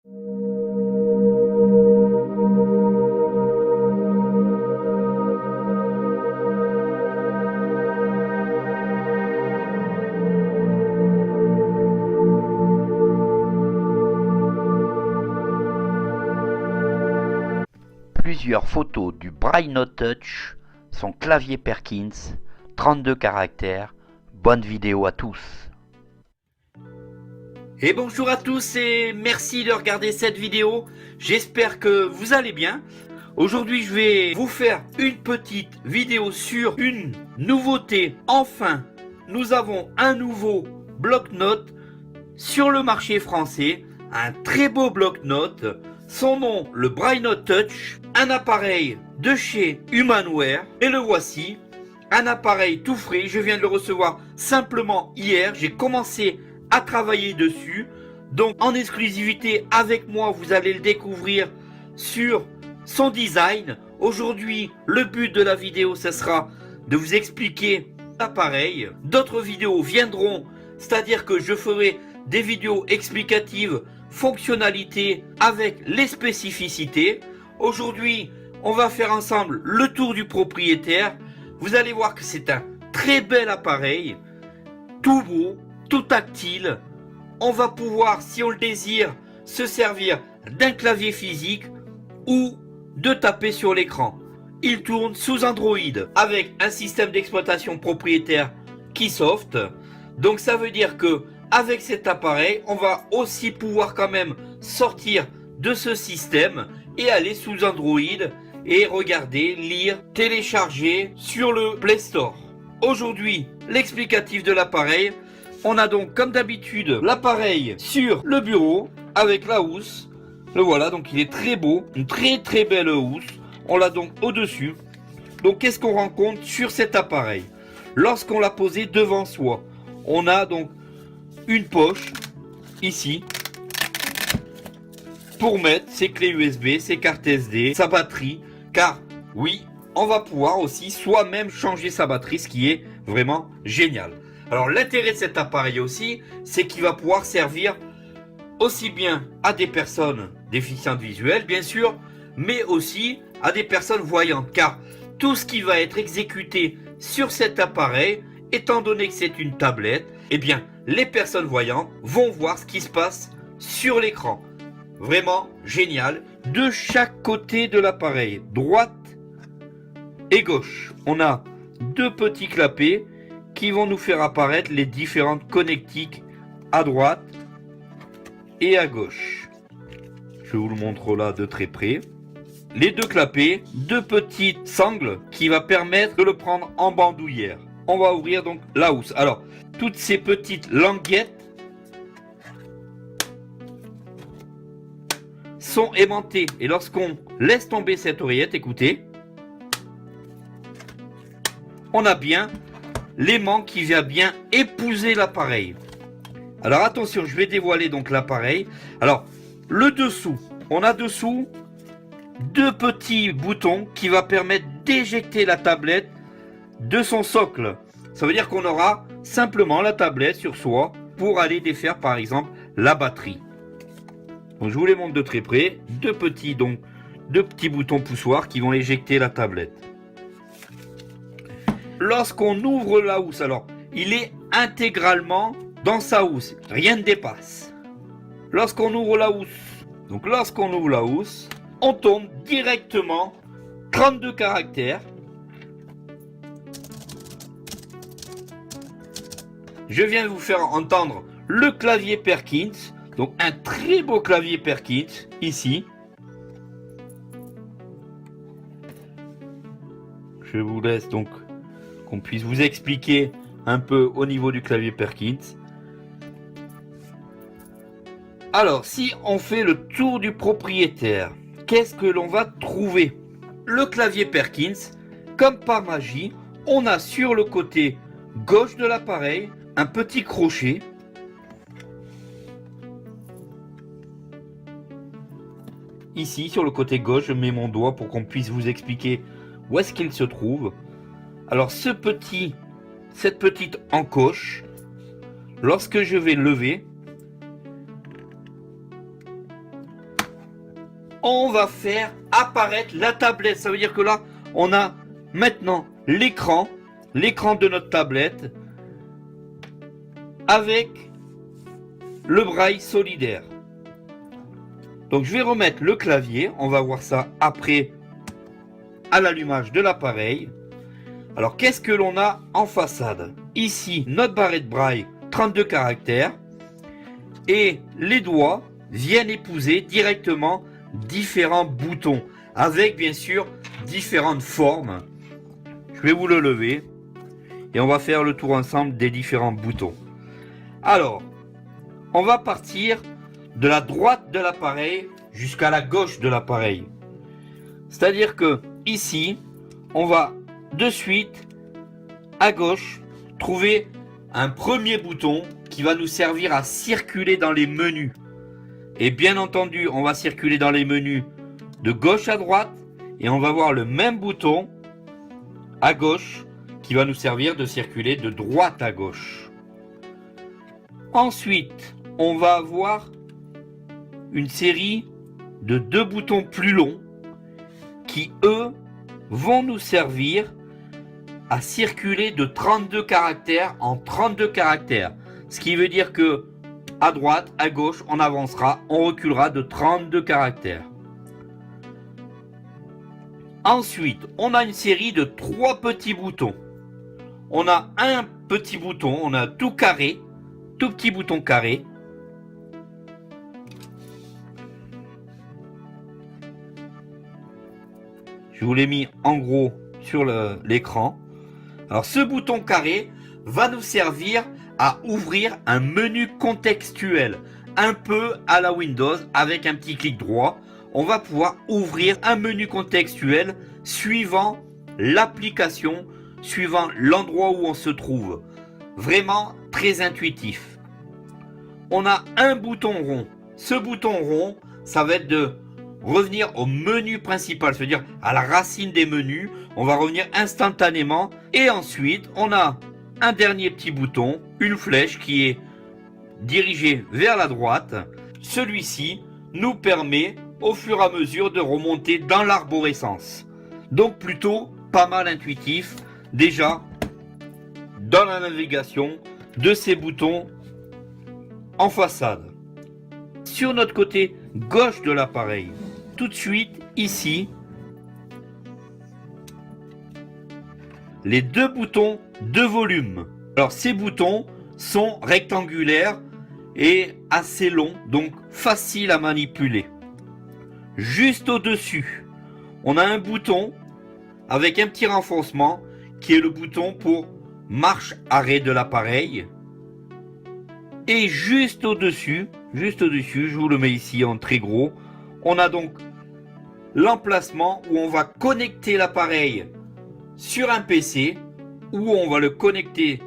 Plusieurs photos du Braille Note Touch, son clavier Perkins, 32 caractères. Bonne vidéo à tous. Et bonjour à tous et merci de regarder cette vidéo. J'espère que vous allez bien. Aujourd'hui, je vais vous faire une petite vidéo sur une nouveauté. Enfin, nous avons un nouveau bloc-notes sur le marché français. Un très beau bloc-notes. Son nom, le Braille Note Touch. Un appareil de chez Humanware. Et le voici. Un appareil tout frais. Je viens de le recevoir simplement hier. J'ai commencé à travailler dessus. Donc en exclusivité avec moi, vous allez le découvrir sur son design. Aujourd'hui, le but de la vidéo, ce sera de vous expliquer l'appareil. D'autres vidéos viendront, c'est-à-dire que je ferai des vidéos explicatives, fonctionnalités avec les spécificités. Aujourd'hui, on va faire ensemble le tour du propriétaire. Vous allez voir que c'est un très bel appareil, tout beau, tout tactile. On va pouvoir, si on le désire, se servir d'un clavier physique ou de taper sur l'écran. Il tourne sous Android avec un système d'exploitation propriétaire Keysoft. Donc ça veut dire que avec cet appareil, on va aussi pouvoir quand même sortir de ce système et aller sous Android et regarder, lire, télécharger sur le Play Store. Aujourd'hui, l'explicatif de l'appareil. On a donc comme d'habitude l'appareil sur le bureau avec la housse. Le voilà, donc il est très beau, une très belle housse. On l'a donc au-dessus. Donc qu'est-ce qu'on rencontre sur cet appareil? Lorsqu'on l'a posé devant soi, on a donc une poche ici pour mettre ses clés USB, ses cartes SD, sa batterie. Car oui, on va pouvoir aussi soi-même changer sa batterie, ce qui est vraiment génial. Alors l'intérêt de cet appareil aussi, c'est qu'il va pouvoir servir aussi bien à des personnes déficientes visuelles, bien sûr, mais aussi à des personnes voyantes. Car tout ce qui va être exécuté sur cet appareil, étant donné que c'est une tablette, eh bien les personnes voyantes vont voir ce qui se passe sur l'écran. Vraiment génial. De chaque côté de l'appareil, droite et gauche, on a deux petits clapets qui vont nous faire apparaître les différentes connectiques à droite et à gauche. Je vous le montre là de très près. Les deux clapets, deux petites sangles qui va permettre de le prendre en bandoulière. On va ouvrir donc la housse. Alors, toutes ces petites languettes sont aimantées. Et lorsqu'on laisse tomber cette oreillette, écoutez, on a bien l'aimant qui vient bien épouser l'appareil. Alors attention, je vais dévoiler donc l'appareil. Alors, le dessous, on a dessous deux petits boutons qui va permettre d'éjecter la tablette de son socle. Ça veut dire qu'on aura simplement la tablette sur soi pour aller défaire par exemple la batterie. Donc, je vous les montre de très près. Deux petits boutons poussoirs qui vont éjecter la tablette. Lorsqu'on ouvre la housse, alors il est intégralement dans sa housse, rien ne dépasse. Lorsqu'on ouvre la housse, on tombe directement 32 caractères. Je viens de vous faire entendre le clavier Perkins, donc un très beau clavier Perkins ici. Je vous laisse donc qu'on puisse vous expliquer un peu au niveau du clavier Perkins. Alors, si on fait le tour du propriétaire, qu'est-ce que l'on va trouver? Le clavier Perkins, comme par magie, on a sur le côté gauche de l'appareil un petit crochet. Ici, sur le côté gauche, je mets mon doigt pour qu'on puisse vous expliquer où est-ce qu'il se trouve. Alors, cette petite encoche, lorsque je vais lever, on va faire apparaître la tablette. Ça veut dire que là, on a maintenant l'écran de notre tablette avec le braille solidaire. Donc je vais remettre le clavier, on va voir ça après à l'allumage de l'appareil. Alors qu'est-ce que l'on a en façade? Ici, notre barrette braille 32 caractères et les doigts viennent épouser directement différents boutons avec bien sûr différentes formes. Je vais vous le lever et on va faire le tour ensemble des différents boutons. Alors, on va partir de la droite de l'appareil jusqu'à la gauche de l'appareil. C'est-à-dire que ici, on va de suite à gauche trouver un premier bouton qui va nous servir à circuler dans les menus. Et bien entendu, on va circuler dans les menus de gauche à droite et on va voir le même bouton à gauche qui va nous servir de circuler de droite à gauche. Ensuite, on va avoir une série de 2 boutons plus longs qui, eux, vont nous servir à circuler de 32 caractères en 32 caractères. Ce qui veut dire que à droite, à gauche, on avancera, on reculera de 32 caractères. Ensuite, on a une série de 3 petits boutons. On a un petit bouton, on a tout carré, tout petit bouton carré. Je vous l'ai mis en gros sur l'écran. Alors ce bouton carré va nous servir à ouvrir un menu contextuel, un peu à la Windows, avec un petit clic droit. On va pouvoir ouvrir un menu contextuel suivant l'application, suivant l'endroit où on se trouve. Vraiment très intuitif. On a un bouton rond. Ce bouton rond, ça va être de revenir au menu principal, c'est-à-dire à la racine des menus. On va revenir instantanément. Et ensuite, on a un dernier petit bouton, une flèche qui est dirigée vers la droite. Celui-ci nous permet au fur et à mesure de remonter dans l'arborescence. Donc plutôt pas mal intuitif déjà dans la navigation de ces boutons en façade. Sur notre côté gauche de l'appareil, tout de suite ici, les 2 boutons de volume. Alors ces boutons sont rectangulaires et assez longs, donc faciles à manipuler. Juste au-dessus, on a un bouton avec un petit renforcement qui est le bouton pour marche-arrêt de l'appareil. Et juste au-dessus, je vous le mets ici en très gros, on a donc l'emplacement où on va connecter l'appareil sur un PC, où on va le connecter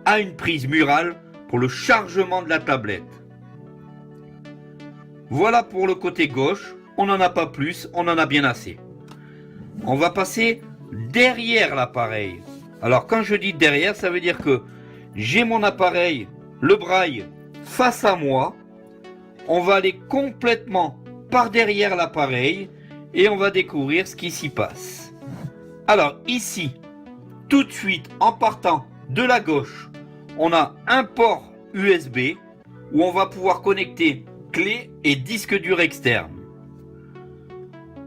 à une prise murale pour le chargement de la tablette. Voilà pour le côté gauche, on n'en a pas plus, on en a bien assez. On va passer derrière l'appareil. Alors quand je dis derrière, ça veut dire que j'ai mon appareil, le braille, face à moi. On va aller complètement par derrière l'appareil et on va découvrir ce qui s'y passe. Alors ici, tout de suite en partant de la gauche, on a un port USB où on va pouvoir connecter clé et disque dur externe.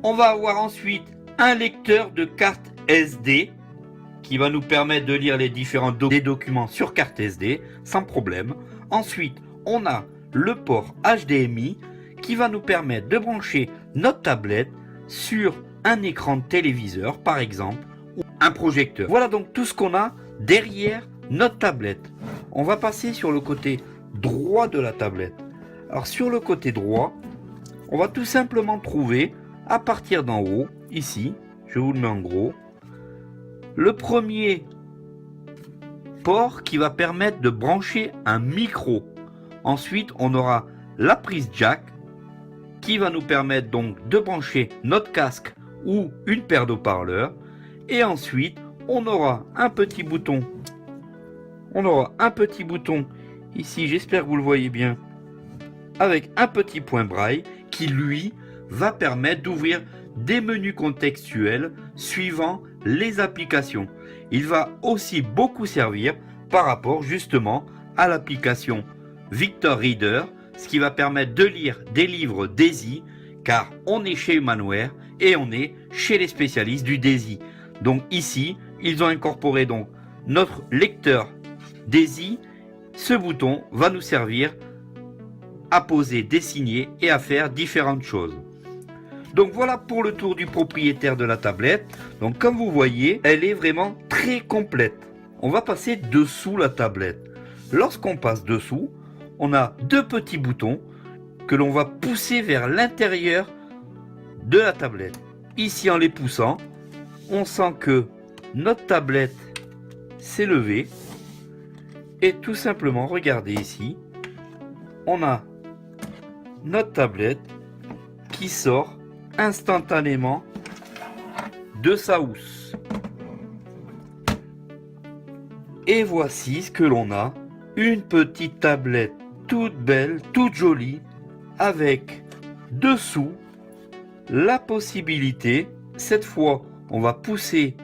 On va avoir ensuite un lecteur de carte SD qui va nous permettre de lire les différents documents sur carte SD sans problème. Ensuite, on a le port HDMI qui va nous permettre de brancher notre tablette sur un écran de téléviseur par exemple ou un projecteur. Voilà donc tout ce qu'on a derrière notre tablette. On va passer sur le côté droit de la tablette. Alors sur le côté droit, on va tout simplement trouver à partir d'en haut, ici, je vous le mets en gros, le premier port qui va permettre de brancher un micro. Ensuite, on aura la prise jack qui va nous permettre donc de brancher notre casque ou une paire d'haut-parleurs. Et ensuite, on aura un petit bouton. Ici, j'espère que vous le voyez bien, avec un petit point braille qui lui va permettre d'ouvrir des menus contextuels suivant les applications. Il va aussi beaucoup servir par rapport justement à l'application Victor Reader, ce qui va permettre de lire des livres DAISY, car on est chez Humanware et on est chez les spécialistes du DAISY. Donc ici, ils ont incorporé donc notre lecteur DAISY. Ce bouton va nous servir à poser, dessiner et à faire différentes choses. Donc voilà pour le tour du propriétaire de la tablette. Donc comme vous voyez, elle est vraiment très complète. On va passer dessous la tablette. Lorsqu'on passe dessous, on a deux petits boutons que l'on va pousser vers l'intérieur de la tablette. Ici, en les poussant, on sent que notre tablette s'est levée. Et tout simplement, regardez ici, on a notre tablette qui sort instantanément de sa housse. Et voici ce que l'on a, une petite tablette toute belle, toute jolie, avec dessous la possibilité, cette fois on va pousser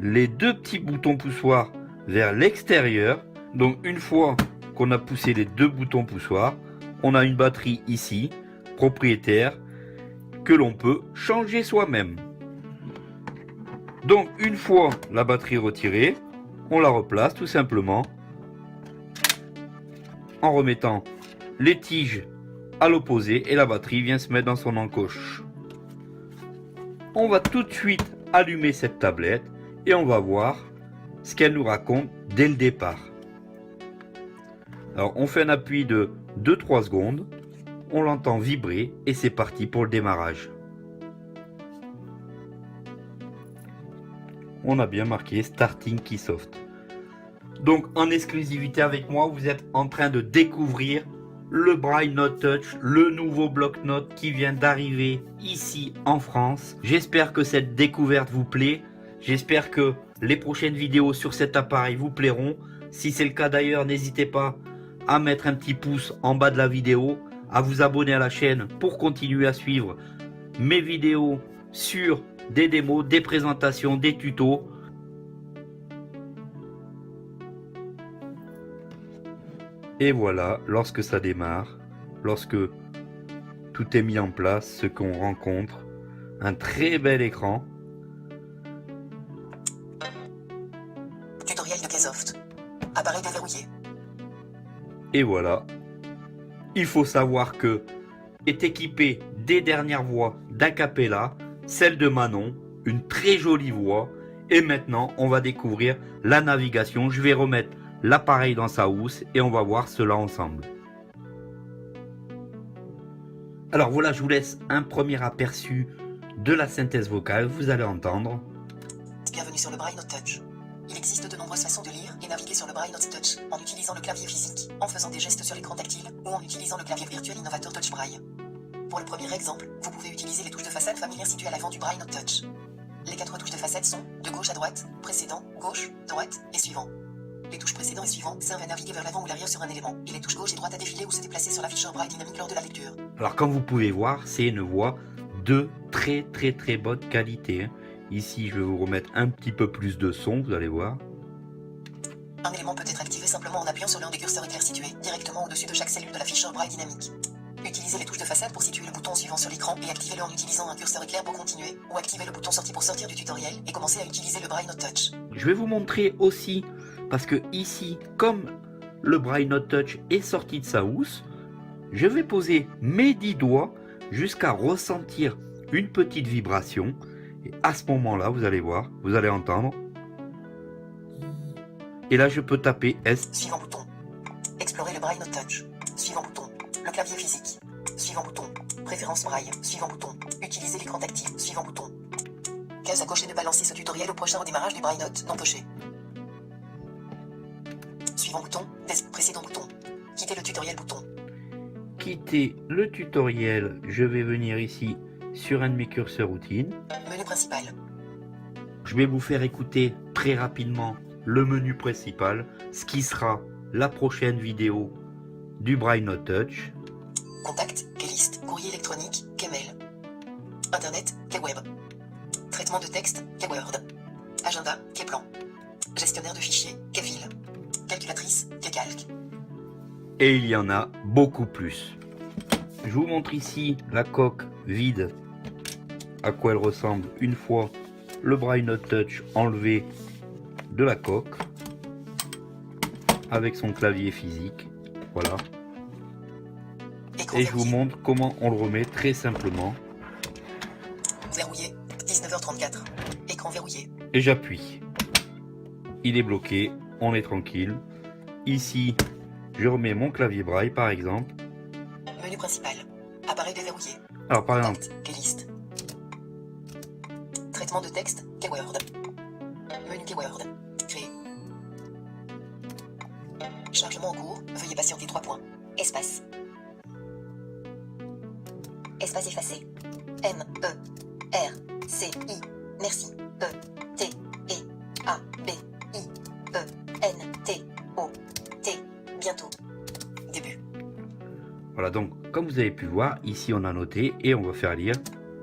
les deux petits boutons poussoirs vers l'extérieur. Donc une fois qu'on a poussé les deux boutons poussoirs, on a une batterie ici, propriétaire, que l'on peut changer soi-même. Donc une fois la batterie retirée, on la replace tout simplement en remettant les tiges à l'opposé et la batterie vient se mettre dans son encoche. On va tout de suite allumer cette tablette et on va voir ce qu'elle nous raconte dès le départ. Alors on fait un appui de 2-3 secondes, on l'entend vibrer et c'est parti pour le démarrage. On a bien marqué Starting Keysoft. Donc en exclusivité avec moi, vous êtes en train de découvrir le Braille Note Touch, le nouveau bloc-notes qui vient d'arriver ici en France. J'espère que cette découverte vous plaît. J'espère que les prochaines vidéos sur cet appareil vous plairont. Si c'est le cas d'ailleurs, n'hésitez pas à mettre un petit pouce en bas de la vidéo, à vous abonner à la chaîne pour continuer à suivre mes vidéos sur des démos, des présentations, des tutos. Et voilà, lorsque ça démarre, lorsque tout est mis en place, ce qu'on rencontre, un très bel écran. Tutoriel de Keysoft. Appareil déverrouillé. Et voilà, il faut savoir que est équipé des dernières voix d'Acapella, celle de Manon, une très jolie voix. Et maintenant, on va découvrir la navigation. Je vais remettre l'appareil dans sa housse et on va voir cela ensemble. Alors voilà, je vous laisse un premier aperçu de la synthèse vocale. Vous allez entendre. Bienvenue sur le Braille Note Touch. Il existe de nombreuses façons de lire et naviguer sur le Braille Note Touch en utilisant le clavier physique, en faisant des gestes sur l'écran tactile ou en utilisant le clavier virtuel innovateur Touch Braille. Pour le premier exemple, vous pouvez utiliser les touches de façade familières situées à l'avant du Braille Note Touch. Les 4 touches de façade sont de gauche à droite, précédent, gauche, droite et suivant. Les touches précédent et suivant servent à naviguer vers l'avant ou l'arrière sur un élément, et les touches gauche et droite à défiler ou se déplacer sur l'afficheur Braille dynamique lors de la lecture. Alors comme vous pouvez voir, c'est une voix de très bonne qualité. Ici, je vais vous remettre un petit peu plus de son, vous allez voir. Un élément peut être activé simplement en appuyant sur l'un des curseurs éclairs situés directement au-dessus de chaque cellule de l'afficheur Braille dynamique. Utilisez les touches de façade pour situer le bouton suivant sur l'écran et activez-le en utilisant un curseur éclair pour continuer, ou activez le bouton sortie pour sortir du tutoriel et commencer à utiliser le Braille Note Touch. Je vais vous montrer aussi, parce que ici, comme le Braille Note Touch est sorti de sa housse, je vais poser mes 10 doigts jusqu'à ressentir une petite vibration. Et à ce moment-là, vous allez voir, vous allez entendre. Et là, je peux taper S. Suivant bouton. Explorer le Braille Note Touch. Suivant bouton. Le clavier physique. Suivant bouton. Préférence Braille. Suivant bouton. Utiliser l'écran tactile. Suivant bouton. Case à cocher de balancer ce tutoriel au prochain redémarrage du Braille Note non coché. Suivant bouton. Précédent bouton. Quitter le tutoriel bouton. Quitter le tutoriel. Je vais venir ici sur un de mes curseurs routine. Menu principal. Je vais vous faire écouter très rapidement le menu principal, ce qui sera la prochaine vidéo du Braille Note Touch. Contact, playlist, courrier électronique, Gmail. Internet, Kweb. Traitement de texte, Kword. Agenda, Kplan. Gestionnaire de fichiers, Kfile. Calculatrice, Kcalc. Et il y en a beaucoup plus. Je vous montre ici la coque vide, à quoi elle ressemble une fois le Braille Note Touch enlevé de la coque, avec son clavier physique. Voilà. Écran Et je vous verrouillé. montre comment on le remet très simplement. Verrouillé, 19h34. Écran verrouillé. Et j'appuie. Il est bloqué, on est tranquille. Ici, je remets mon clavier Braille par exemple. Menu principal. Appareil déverrouillé. Alors par exemple, Contact, Keylist. Traitement de texte, Kword. Menu Kword. Créer. Chargement en cours. Veuillez patienter 3 points. Espace. Espace effacé. M, E, R, C, I. Merci. E, T, E, A, B, I, E, N, T, O, T. Bientôt. Début. voilà, donc comme vous avez pu voir, ici on a noté et on va faire lire.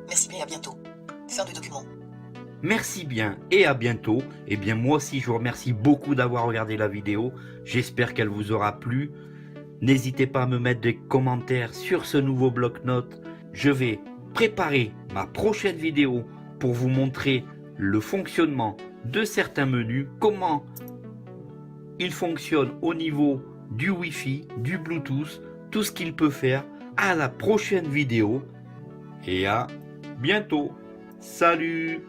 Merci bien et à bientôt. Fin du document. Merci bien et à bientôt. Et bien moi aussi je vous remercie beaucoup d'avoir regardé la vidéo. J'espère qu'elle vous aura plu. N'hésitez pas à me mettre des commentaires sur ce nouveau bloc-notes. Je vais préparer ma prochaine vidéo pour vous montrer le fonctionnement de certains menus, comment il fonctionne au niveau du Wi-Fi, du Bluetooth, tout ce qu'il peut faire. À la prochaine vidéo et à bientôt. Salut!